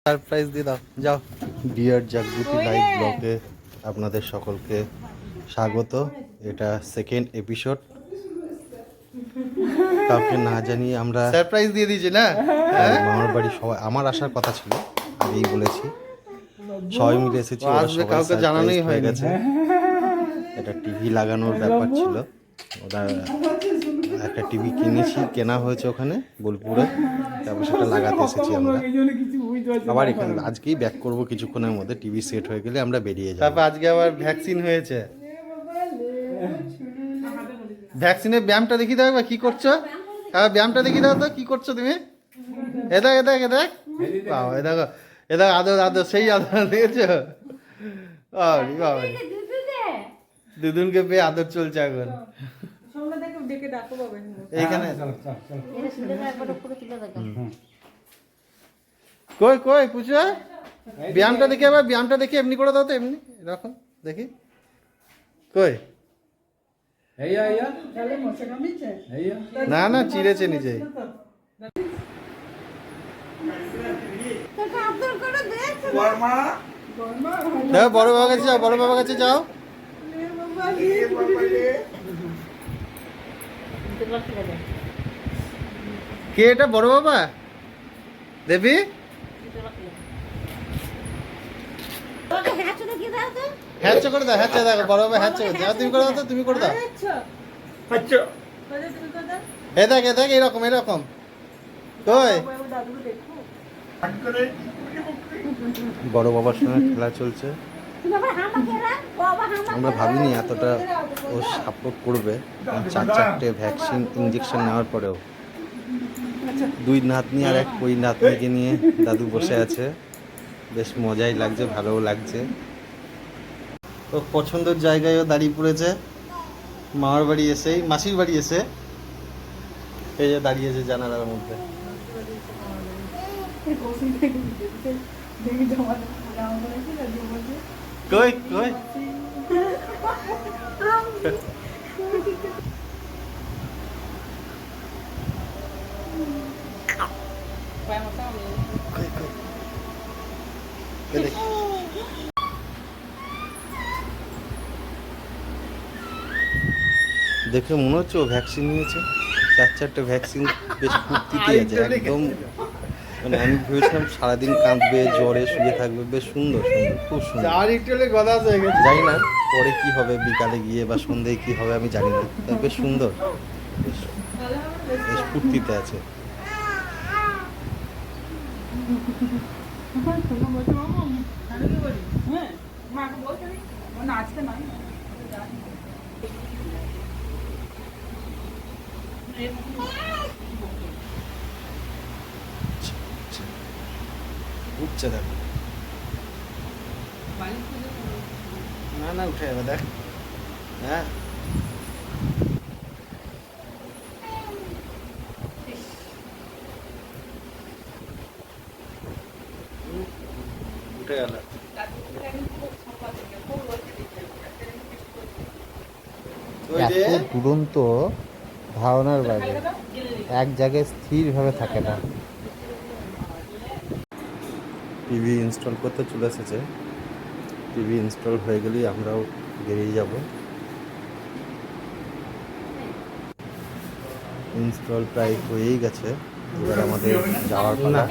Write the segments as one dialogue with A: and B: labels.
A: Surprise দিয়ে দাও যাও। ডিয়ার জাগৃতি লাইভ ব্লগে আপনাদের সকলকে স্বাগত। এটা সেকেন্ড এপিসোড। কাউকে না জানিয়ে আমরা সারপ্রাইজ দিয়ে দিয়েছি না। মামার বাড়ি সবাই, আমার আসার কথা ছিল, আগেই বলেছি, সবাই মিলে এসেছি, কাউকে জানানোই হয়ে গেছে। এটা টিভি লাগানোর ব্যাপার ছিল, ওরা একটা টিভি কেনা হয়েছে ওখানে বোলপুরে, তারপর সেটা লাগাতে এসেছি আমরা। আবার এখানে আজকেই ব্যাক করব কিছুক্ষণের মধ্যে, টিভি সেট হয়ে গেলে আমরা বেরিয়ে যাব। তারপর আজকে আবার ভ্যাকসিন হয়েছে। ভ্যাকসিনের ব্যায়ামটা দেখি দাও, কি করছো? হ্যাঁ ব্যায়ামটা দেখি দাও তো, কি করছো তুমি? এ দেখ বাবা, এ দেখো আদর সেই আদর দেখেছো? দুদুনকে পেয়ে আদর চলছে এখন এইখানে। কই কই পুজো ব্যায়ামটা দেখে, আবার ব্যায়ামটা দেখে এমনি করে দাও তো, এমনি এরকম দেখি। কই না না চিড়েছে নিজে। দেখো বড় বাবার কাছে যাও, বড় বাবার কাছে যাও। কে এটা? বড় বাবা দেবী? হ্যাচ্ছা করে দাও, হ্যাচ্ছা দেখো বড় বাবা হ্যাচ্ছা করছে। তুমি করে দাও তো, তুমি করে দাও। এ দেখ এরকম এরকম। কই বড় বাবার সঙ্গে খেলা চলছে। আমরা ভাবিনি এতটা ও সাপোর্ট করবে। 4-4টে ভ্যাকসিন ইঞ্জেকশন নেওয়ার পরেও দুই নাতনি আর এক ওই নাতনিকে নিয়ে দাদু বসে আছে। বেশ মজাই লাগছে, ভালোও লাগছে। তো পছন্দের জায়গায়ও দাঁড়িয়ে পড়েছে। মামার বাড়ি এসেই, মাসির বাড়ি এসে এই যে দাঁড়িয়েছে জানালার মধ্যে। কই কই দেখে মনে হচ্ছে ও ভ্যাকসিন নিয়েছে। 4-4টে ভ্যাকসিন, বেশ ফুর্তিতে আছে একদম। মানে আমি ভেবেছিলাম সারাদিন কাঁদবে, জ্বরে শুয়ে থাকবে। বেশ সুন্দর সুন্দর, খুব সুন্দর। জানি না পরে কি হবে, বিকালে গিয়ে বা সন্ধ্যায় কি হবে আমি জানি না। বেশ সুন্দর, বেশ বেশ ফুর্তিতে আছে। উঠছে দেখো, না না উঠে যাবে দেখ। হ্যাঁ উঠে গেল। এত দুরন্ত ধারণার বাইরে, এক জায়গায় স্থিরভাবে থাকে না। টিভি ইনস্টল করতে চলে এসেছে। টিভি ইনস্টল হয়ে গেলেই আমরাও বেরিয়ে যাব। ইনস্টল প্রায় হয়েই গেছে, এবার আমাদের যাওয়ার পালা।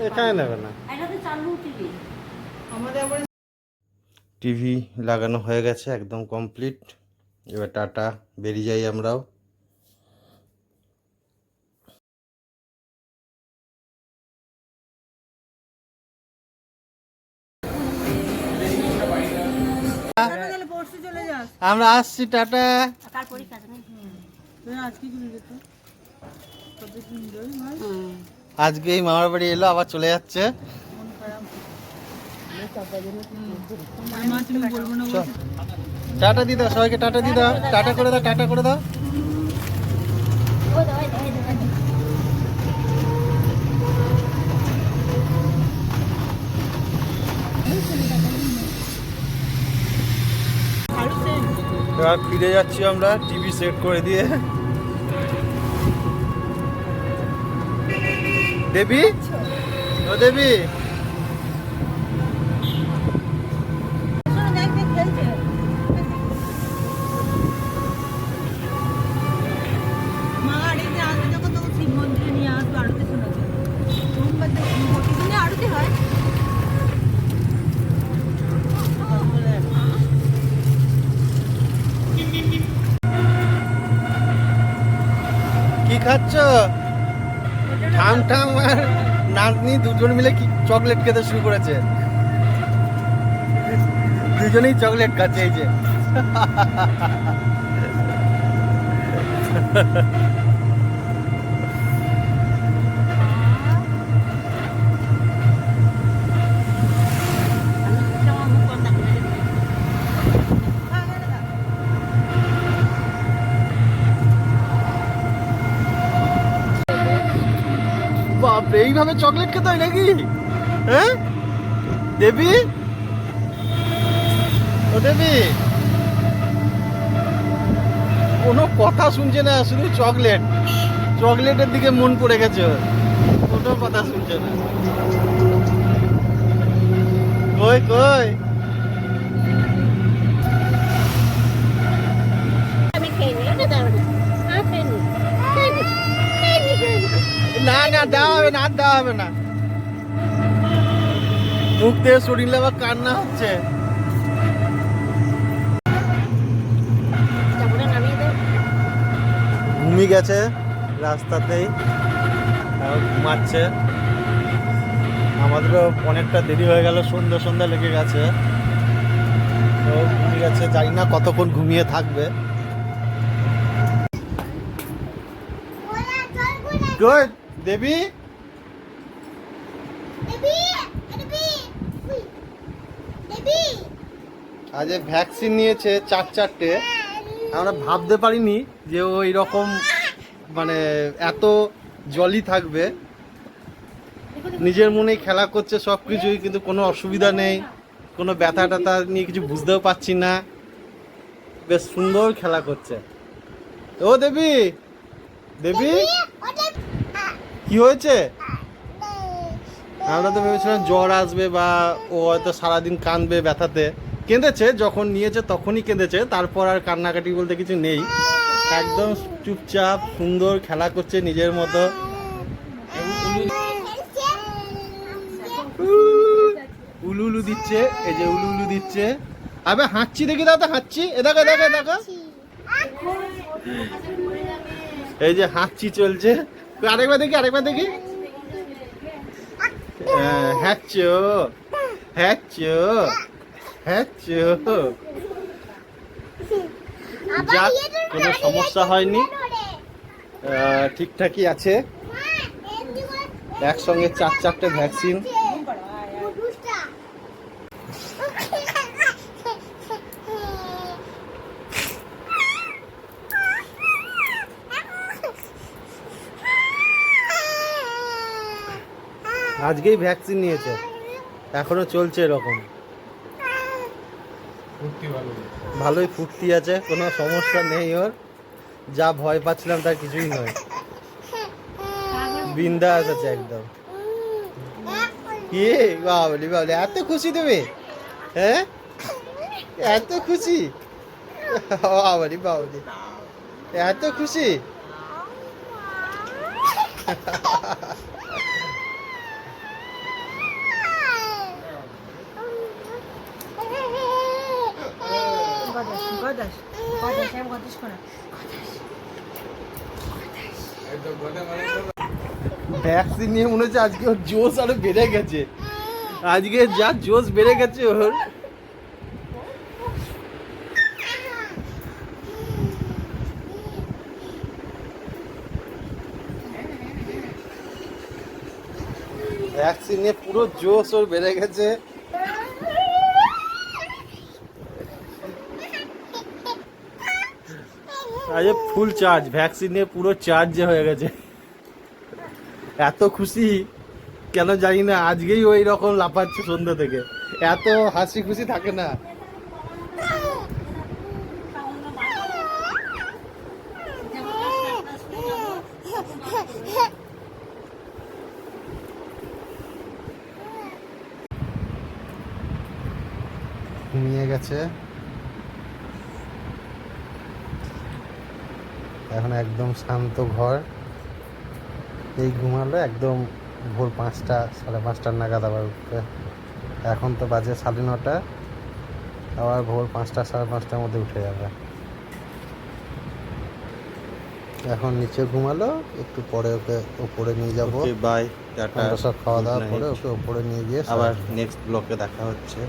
A: এখানে নেবে না, টিভি লাগানো হয়ে গেছে, একদম কমপ্লিট। এবার টাটা, বেরিয়ে যাই আমরাও। আমরা আসছি, টাটা। আজকেই মামার বাড়ি এলো, আবার চলে যাচ্ছে। টাটা দি দাও সবাইকে, টাটা দি দাও, টাটা করে দাও, টাটা করে দাও। এবার ফিরে যাচ্ছি আমরা টিভি সেট করে দিয়ে। দেবী ও দেবী, কি খাচ্ছ? ঠাম ঠাম আর নাতনি দুজন মিলে কি চকলেট খেতে শুরু করেছে। দুজনেই চকলেট খাচ্ছে এই যে। বাপরে, এইভাবে চকলেট খেতে হয় নাকি? হ্যাঁ দেবী, ও দেবী, কোনো কথা শুনছে না, শুধু চকলেট, চকলেটের দিকে মন পড়ে গেছে ওর, কোনো কথা শুনছে না। কই কই না না, দেওয়া হবে না, আর দেওয়া হবে না। মুখ থেকে শরীরে আবার কান্না হচ্ছে। ঘুমিয়ে গেছে রাস্তাতেই, ঘুমাচ্ছে। আমাদেরও অনেকটা দেরি হয়ে গেল, সন্ধ্যা সন্ধ্যা লেগে গেছে, তো ঘুমিয়ে গেছে। জানি না কতক্ষণ ঘুমিয়ে থাকবে। গুড দেবী, আজ ভ্যাকসিন নিয়েছে 4-4টে। আমরা ভাবতে পারিনি যে ও এরকম মানে এত জলই থাকবে। নিজের মনেই খেলা করছে সব কিছুই, কিন্তু কোনো অসুবিধা নেই, কোনো ব্যথা ট্যাথা নিয়ে কিছু বুঝতেও পারছি না। বেশ সুন্দর খেলা করছে। ও দেবী, দেবী কি হয়েছে? আমরা তো ভেবেছিলাম জ্বর আসবে বা ও হয়তো সারাদিন কাঁদবে ব্যথাতে। কেঁদেছে, যখন নিয়েছে তখনই কেঁদেছে, তারপর আর কান্নাকাটি বলতে কিছু নেই। একদম চুপচাপ সুন্দর খেলা করছে নিজের মতো। উলু উলু দিচ্ছে, এই যে উলু উলু দিচ্ছে। আবে হাঁচছি দেখি, দাদা হাঁচছি, এ দেখো দেখো দেখো, এই যে হাঁচছি চলছে। আরেকবার দেখি, আরেকবার দেখি। হ্যাঁচো হ্যাঁচো হ্যাঁচো। যাক, কোনো সমস্যা হয়নি, ঠিকঠাকই আছে। একসঙ্গে 4-4টে ভ্যাকসিন। আজকেই ভ্যাকসিন নিয়েছে, এখনো চলছে এরকম। ভালোই ফুর্তি আছে, কোনো সমস্যা নেই ওর। যা ভয় পাচ্ছিলাম তার কিছুই নয়, বিন্দাস আছে একদম। বাবলি বাবলি, এত খুশি দেবে? হ্যাঁ এত খুশি? বাবলি বাবলি, এত খুশি? ভ্যাকসিন নিয়ে মনে হচ্ছে আজকে ওর জোশ আরো বেড়ে গেছে। আজকে যা জোশ বেড়ে গেছে ওর। ভ্যাকসিন নিয়ে পুরো জোশ ওর বেড়ে গেছে। আজ ফুল চার্জ, ভ্যাকসিন নিয়ে পুরো চার্জ হয়ে গেছে। এত খুশি কেন জানি না, আজকেই ওই রকম লাফাচ্ছে সন্ধ্যা থেকে। এত হাসি খুশি থাকে না। ঘুমিয়ে গেছে। এখন একদম শান্ত ঘর। এই ঘুমালে একদম ভোর 5টা 5:30 নাগাদ আবার উঠবে। এখন তো বাজে 9:30, আবার ভোর 5টা 5:30টার মধ্যে উঠে যাবে। এখন নিচে ঘুমালো, একটু পরে ওকে ওপরে নিয়ে যাবো। বাই, টাটা। সব খাওয়া দাওয়া করে ওকে ওপরে নিয়ে গিয়ে আবার নেক্সট ব্লকে দেখা হচ্ছে।